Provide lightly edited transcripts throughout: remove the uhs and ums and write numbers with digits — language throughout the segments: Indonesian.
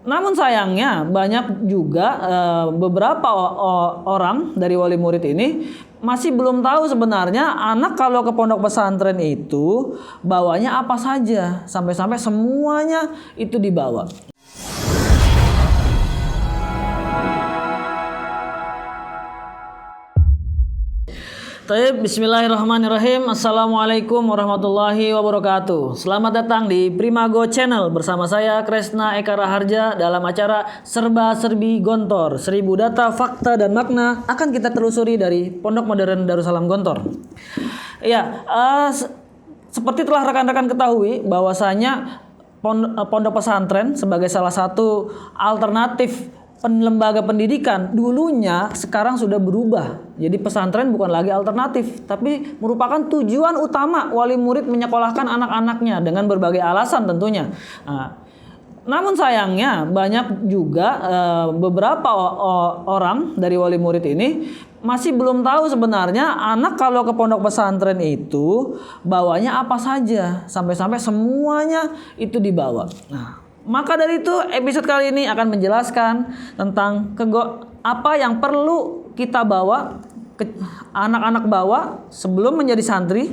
Namun sayangnya banyak juga beberapa orang dari wali murid ini masih belum tahu sebenarnya anak kalau ke pondok pesantren itu bawanya apa saja, sampai-sampai semuanya itu dibawa. Bismillahirrahmanirrahim. Assalamualaikum warahmatullahi wabarakatuh. Selamat datang di Primago Channel bersama saya Kresna Eka Raharja dalam acara Serba Serbi Gontor. 1000 data, fakta, dan makna akan kita telusuri dari Pondok Modern Darussalam Gontor. Ya, seperti telah rekan-rekan ketahui bahwasanya pondok pesantren sebagai salah satu alternatif lembaga pendidikan dulunya sekarang sudah berubah. Jadi pesantren bukan lagi alternatif, tapi merupakan tujuan utama wali murid menyekolahkan anak-anaknya dengan berbagai alasan tentunya. Namun sayangnya banyak juga beberapa orang dari wali murid ini masih belum tahu sebenarnya anak kalau ke pondok pesantren itu bawanya apa saja, sampai-sampai semuanya itu dibawa. Maka dari itu episode kali ini akan menjelaskan tentang apa yang perlu kita bawa, anak-anak bawa sebelum menjadi santri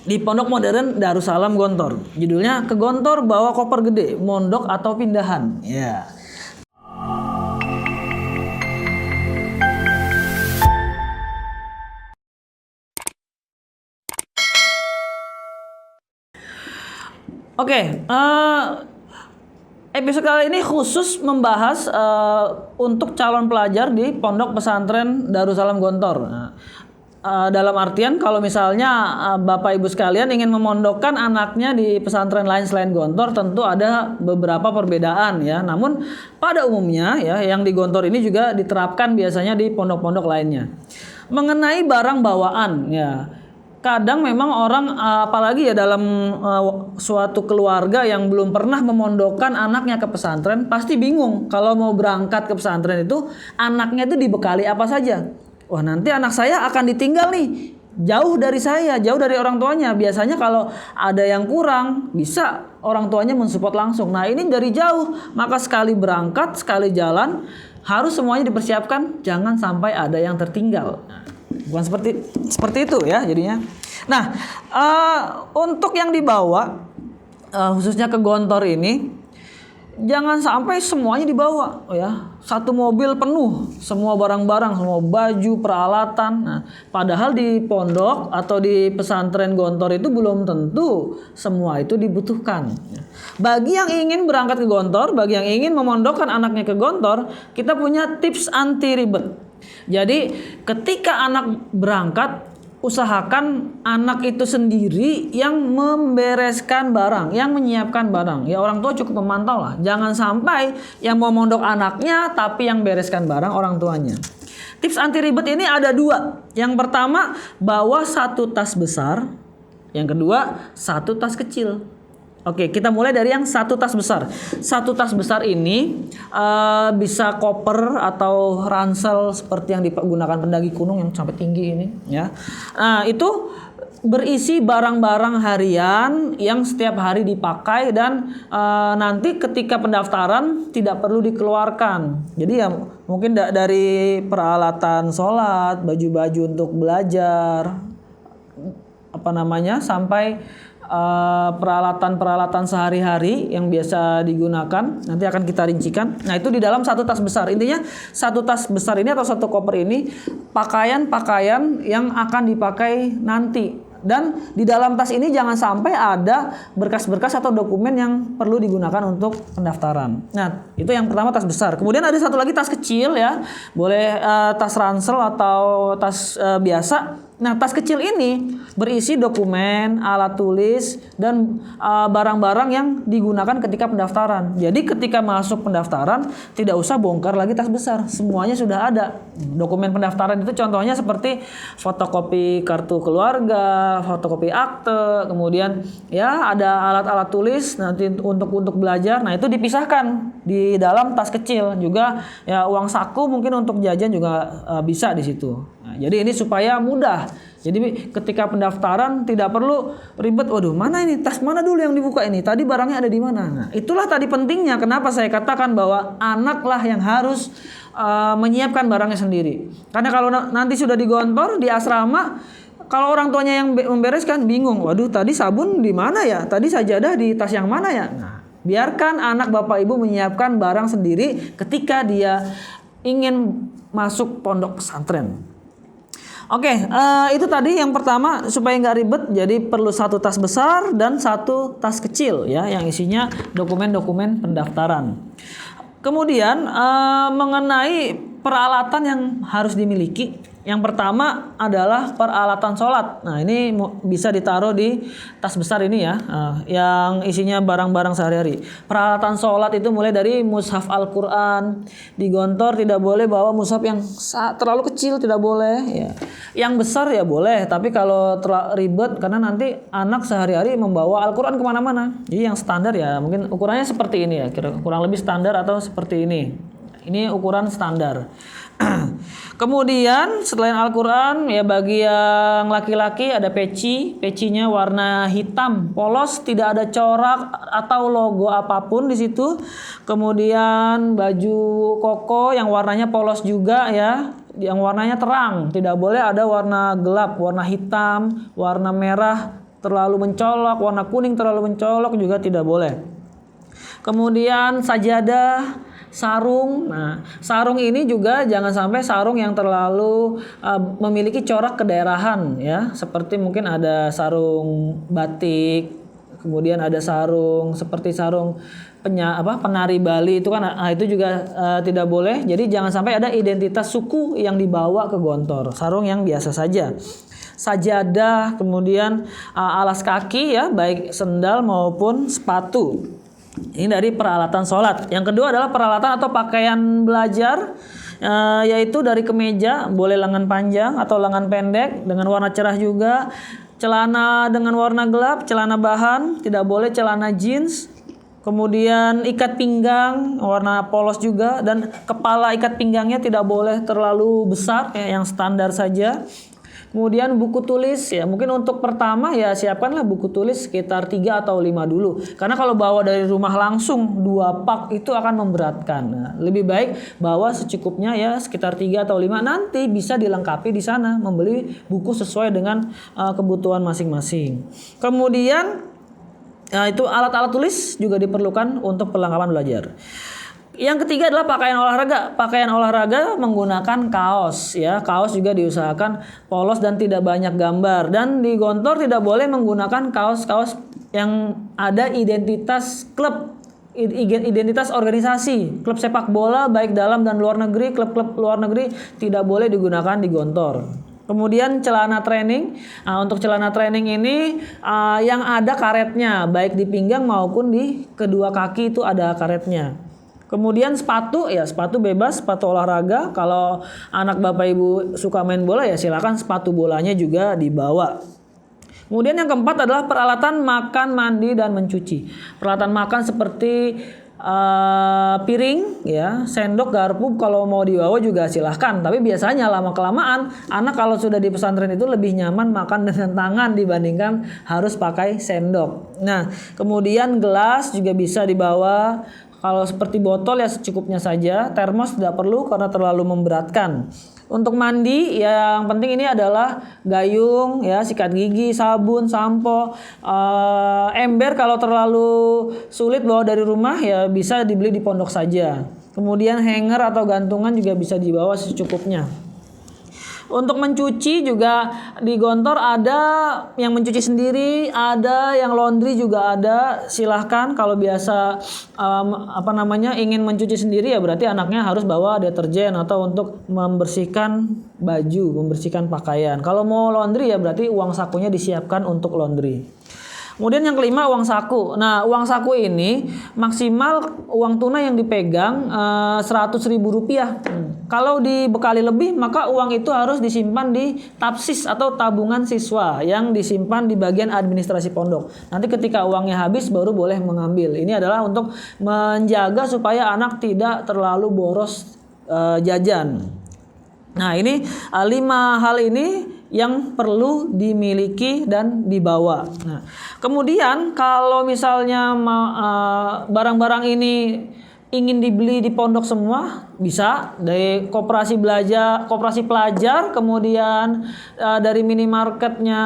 di Pondok Modern Darussalam Gontor. Judulnya, ke Gontor bawa koper gede, mondok atau pindahan. Ya. Oke, episode kali ini khusus membahas untuk calon pelajar di Pondok Pesantren Darussalam Gontor. Dalam artian kalau misalnya Bapak Ibu sekalian ingin memondokkan anaknya di pesantren lain selain Gontor, tentu ada beberapa perbedaan ya. Namun pada umumnya ya, yang di Gontor ini juga diterapkan biasanya di pondok-pondok lainnya. Mengenai barang bawaan ya. Kadang memang orang apalagi ya dalam suatu keluarga yang belum pernah memondokkan anaknya ke pesantren pasti bingung kalau mau berangkat ke pesantren itu anaknya itu dibekali apa saja. Wah, nanti anak saya akan ditinggal nih jauh dari saya, jauh dari orang tuanya. Biasanya kalau ada yang kurang bisa orang tuanya mensupport langsung. Nah, ini dari jauh, maka sekali berangkat, sekali jalan harus semuanya dipersiapkan, jangan sampai ada yang tertinggal. Bukan seperti itu ya jadinya. Nah, untuk yang dibawa khususnya ke Gontor ini jangan sampai semuanya dibawa ya. Satu mobil penuh semua barang-barang, semua baju, peralatan. Nah, padahal di pondok atau di pesantren Gontor itu belum tentu semua itu dibutuhkan. Bagi yang ingin berangkat ke Gontor, bagi yang ingin memondokkan anaknya ke Gontor, kita punya tips anti ribet. Jadi ketika anak berangkat, usahakan anak itu sendiri yang membereskan barang, yang menyiapkan barang. Ya, orang tua cukup memantau lah. Jangan sampai yang mau mondok anaknya tapi yang bereskan barang orang tuanya. Tips anti ribet ini ada 2. Yang pertama, bawa 1 tas besar. Yang kedua, 1 tas kecil. Oke, kita mulai dari yang 1 tas besar. 1 tas besar ini bisa koper atau ransel seperti yang digunakan pendaki gunung yang sampai tinggi ini, ya. Nah, itu berisi barang-barang harian yang setiap hari dipakai dan nanti ketika pendaftaran tidak perlu dikeluarkan. Jadi ya mungkin dari peralatan sholat, baju-baju untuk belajar, sampai peralatan-peralatan sehari-hari yang biasa digunakan nanti akan kita rincikan. Nah, itu di dalam 1 tas besar. Intinya 1 tas besar ini atau 1 koper ini pakaian-pakaian yang akan dipakai nanti. Dan di dalam tas ini jangan sampai ada berkas-berkas atau dokumen yang perlu digunakan untuk pendaftaran. Nah, itu yang pertama, tas besar. Kemudian ada 1 lagi tas kecil ya. Boleh tas ransel atau tas biasa. Nah, tas kecil ini berisi dokumen, alat tulis, dan barang-barang yang digunakan ketika pendaftaran. Jadi ketika masuk pendaftaran tidak usah bongkar lagi tas besar, semuanya sudah ada. Dokumen pendaftaran itu contohnya seperti fotokopi kartu keluarga, fotokopi akte, kemudian ya ada alat-alat tulis nanti untuk belajar. Nah, itu dipisahkan di dalam tas kecil. Juga ya uang saku mungkin untuk jajan juga bisa di situ. Nah, jadi ini supaya mudah. Jadi ketika pendaftaran tidak perlu ribet. Waduh, mana ini tas mana dulu yang dibuka ini? Tadi barangnya ada di mana? Nah, itulah tadi pentingnya kenapa saya katakan bahwa anaklah yang harus menyiapkan barangnya sendiri. Karena kalau nanti sudah digontor di asrama, kalau orang tuanya yang membereskan bingung. Waduh, tadi sabun di mana ya? Tadi sajadah di tas yang mana ya? Nah, biarkan anak bapak ibu menyiapkan barang sendiri ketika dia ingin masuk pondok pesantren. Oke, itu tadi yang pertama supaya nggak ribet. Jadi perlu satu tas besar dan satu tas kecil ya, yang isinya dokumen-dokumen pendaftaran. Kemudian mengenai peralatan yang harus dimiliki. Yang pertama adalah peralatan sholat. Nah, ini bisa ditaruh di tas besar ini ya, yang isinya barang-barang sehari-hari. Peralatan sholat itu mulai dari mushaf Al-Quran. Di gontor tidak boleh bawa mushaf yang terlalu kecil, tidak boleh. Ya. Yang besar ya boleh, tapi kalau terlalu ribet karena nanti anak sehari-hari membawa Al-Quran kemana-mana. Jadi yang standar ya mungkin ukurannya seperti ini ya, kurang lebih standar atau seperti ini. Ini ukuran standar. Kemudian selain Al-Quran ya, bagi yang laki-laki ada pecinya warna hitam polos, tidak ada corak atau logo apapun di situ. Kemudian baju koko yang warnanya polos juga ya, yang warnanya terang, tidak boleh ada warna gelap, warna hitam, warna merah terlalu mencolok, warna kuning terlalu mencolok juga tidak boleh. Kemudian sajadah, sarung. Nah, sarung ini juga jangan sampai sarung yang terlalu memiliki corak kedaerahan ya, seperti mungkin ada sarung batik, kemudian ada sarung seperti sarung penari Bali itu kan, itu juga tidak boleh. Jadi jangan sampai ada identitas suku yang dibawa ke gontor. Sarung yang biasa saja. Sajadah, kemudian alas kaki ya, baik sendal maupun sepatu. Ini dari peralatan sholat. Yang kedua adalah peralatan atau pakaian belajar, yaitu dari kemeja, boleh lengan panjang atau lengan pendek dengan warna cerah juga. Celana dengan warna gelap, celana bahan, tidak boleh celana jeans. Kemudian ikat pinggang warna polos juga, dan kepala ikat pinggangnya tidak boleh terlalu besar, yang standar saja. Kemudian buku tulis ya, mungkin untuk pertama ya siapkanlah buku tulis sekitar 3 atau 5 dulu. Karena kalau bawa dari rumah langsung 2 pak itu akan memberatkan. Nah, lebih baik bawa secukupnya ya, sekitar 3 atau 5, nanti bisa dilengkapi di sana, membeli buku sesuai dengan kebutuhan masing-masing. Kemudian itu alat-alat tulis juga diperlukan untuk perlengkapan belajar. Yang ketiga adalah pakaian olahraga. Pakaian olahraga menggunakan kaos ya. Kaos juga diusahakan polos dan tidak banyak gambar. Dan di gontor tidak boleh menggunakan kaos-kaos yang ada identitas klub, identitas organisasi. Klub sepak bola baik dalam dan luar negeri, klub-klub luar negeri tidak boleh digunakan di gontor. Kemudian celana training. Nah, untuk celana training ini yang ada karetnya, baik di pinggang maupun di kedua kaki itu ada karetnya. Kemudian sepatu ya, sepatu bebas, sepatu olahraga. Kalau anak bapak ibu suka main bola ya silakan sepatu bolanya juga dibawa. Kemudian yang keempat adalah peralatan makan, mandi dan mencuci. Peralatan makan seperti piring ya, sendok, garpu kalau mau dibawa juga silahkan. Tapi biasanya lama kelamaan anak kalau sudah di pesantren itu lebih nyaman makan dengan tangan dibandingkan harus pakai sendok. Nah, kemudian gelas juga bisa dibawa. Kalau seperti botol ya secukupnya saja. Termos tidak perlu karena terlalu memberatkan. Untuk mandi yang penting ini adalah gayung ya, sikat gigi, sabun, sampo, ember kalau terlalu sulit bawa dari rumah ya bisa dibeli di pondok saja. Kemudian hanger atau gantungan juga bisa dibawa secukupnya. Untuk mencuci juga di gontor ada yang mencuci sendiri, ada yang laundry juga ada. Silahkan kalau biasa ingin mencuci sendiri ya berarti anaknya harus bawa deterjen atau untuk membersihkan baju, membersihkan pakaian. Kalau mau laundry ya berarti uang sakunya disiapkan untuk laundry. Kemudian yang kelima, uang saku. Nah, uang saku ini maksimal uang tunai yang dipegang Rp100.000. Kalau dibekali lebih, maka uang itu harus disimpan di tapsis atau tabungan siswa yang disimpan di bagian administrasi pondok. Nanti ketika uangnya habis baru boleh mengambil. Ini adalah untuk menjaga supaya anak tidak terlalu boros jajan. Nah, ini 5 hal ini yang perlu dimiliki dan dibawa. Nah, kemudian kalau misalnya barang-barang ini ingin dibeli di pondok semua, bisa dari koperasi pelajar, kemudian dari minimarketnya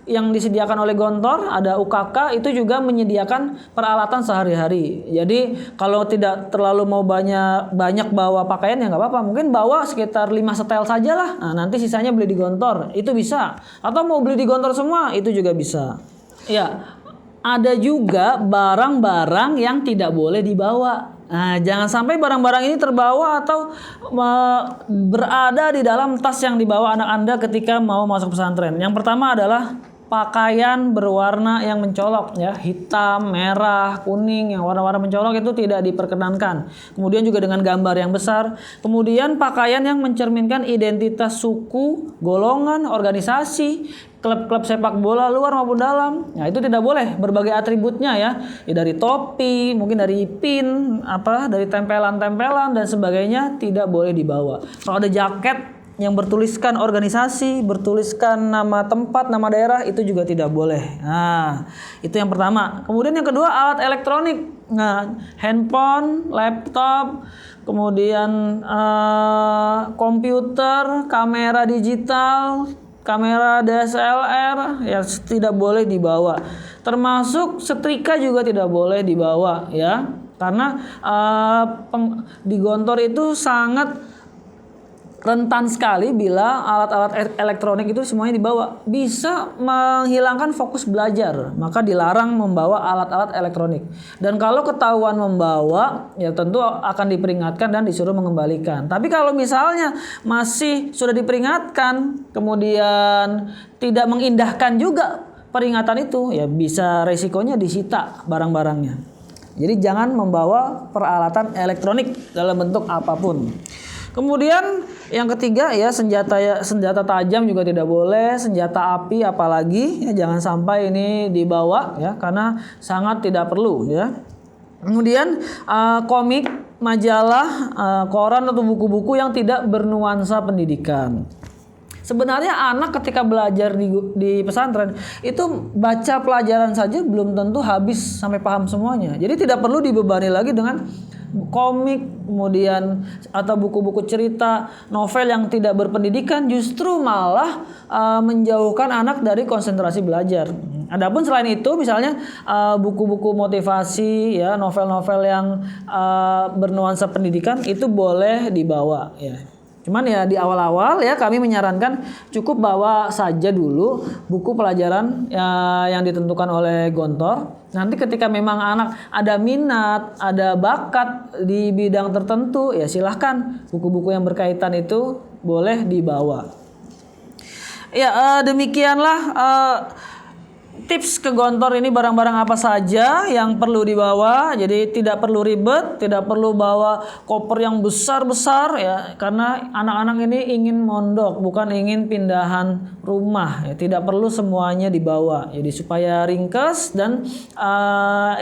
yang disediakan oleh Gontor, ada UKK itu juga menyediakan peralatan sehari-hari. Jadi kalau tidak terlalu mau banyak bawa pakaian ya nggak apa-apa, mungkin bawa sekitar 5 setel saja lah. Nah, nanti sisanya beli di Gontor, itu bisa. Atau mau beli di Gontor semua, itu juga bisa. Ya, ada juga barang-barang yang tidak boleh dibawa. Nah, jangan sampai barang-barang ini terbawa atau berada di dalam tas yang dibawa anak Anda ketika mau masuk pesantren. Yang pertama adalah pakaian berwarna yang mencolok, ya, hitam, merah, kuning, yang warna-warna mencolok itu tidak diperkenankan. Kemudian juga dengan gambar yang besar. Kemudian pakaian yang mencerminkan identitas suku, golongan, organisasi, klub-klub sepak bola luar maupun dalam. Nah, itu tidak boleh, berbagai atributnya ya. Dari topi, mungkin dari pin, dari tempelan-tempelan dan sebagainya tidak boleh dibawa. Kalau ada jaket yang bertuliskan organisasi, bertuliskan nama tempat, nama daerah, itu juga tidak boleh. Nah, itu yang pertama. Kemudian yang kedua, alat elektronik. Nah, handphone, laptop, kemudian komputer, kamera digital, kamera DSLR, ya tidak boleh dibawa. Termasuk setrika juga tidak boleh dibawa, ya. Karena di Gontor itu sangat rentan sekali bila alat-alat elektronik itu semuanya dibawa, bisa menghilangkan fokus belajar, maka dilarang membawa alat-alat elektronik. Dan kalau ketahuan membawa, ya tentu akan diperingatkan dan disuruh mengembalikan. Tapi kalau misalnya masih sudah diperingatkan, kemudian tidak mengindahkan juga peringatan itu, ya bisa resikonya disita barang-barangnya. Jadi jangan membawa peralatan elektronik dalam bentuk apapun. Kemudian yang ketiga ya senjata tajam juga tidak boleh, senjata api apalagi ya jangan sampai ini dibawa ya karena sangat tidak perlu ya. Kemudian komik, majalah, koran atau buku-buku yang tidak bernuansa pendidikan. Sebenarnya anak ketika belajar di pesantren itu baca pelajaran saja belum tentu habis sampai paham semuanya. Jadi tidak perlu dibebani lagi dengan komik kemudian atau buku-buku cerita, novel yang tidak berpendidikan, justru malah menjauhkan anak dari konsentrasi belajar. Adapun selain itu misalnya buku-buku motivasi ya, novel-novel yang bernuansa pendidikan itu boleh dibawa ya. Cuman ya di awal-awal ya kami menyarankan cukup bawa saja dulu buku pelajaran yang ditentukan oleh Gontor. Nanti ketika memang anak ada minat, ada bakat di bidang tertentu ya silahkan buku-buku yang berkaitan itu boleh dibawa. Ya demikianlah tips ke Gontor ini, barang-barang apa saja yang perlu dibawa. Jadi tidak perlu ribet, tidak perlu bawa koper yang besar-besar ya, karena anak-anak ini ingin mondok, bukan ingin pindahan rumah ya. Tidak perlu semuanya dibawa. Jadi supaya ringkas dan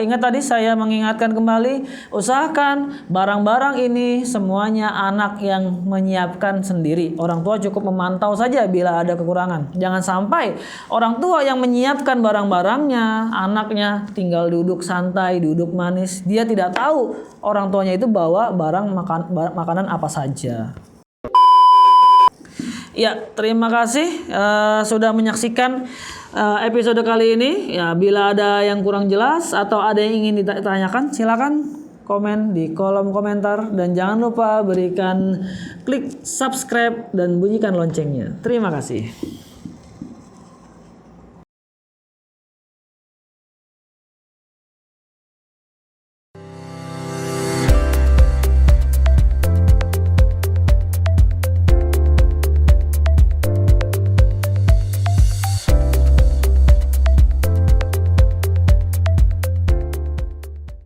ingat tadi saya mengingatkan kembali, usahakan barang-barang ini semuanya anak yang menyiapkan sendiri. Orang tua cukup memantau saja bila ada kekurangan. Jangan sampai orang tua yang menyiapkan barang-barangnya, anaknya tinggal duduk santai, duduk manis. Dia tidak tahu orang tuanya itu bawa barang makanan apa saja. Ya, terima kasih sudah menyaksikan episode kali ini. Ya, bila ada yang kurang jelas atau ada yang ingin ditanyakan, silakan komen di kolom komentar dan jangan lupa berikan klik subscribe dan bunyikan loncengnya. Terima kasih.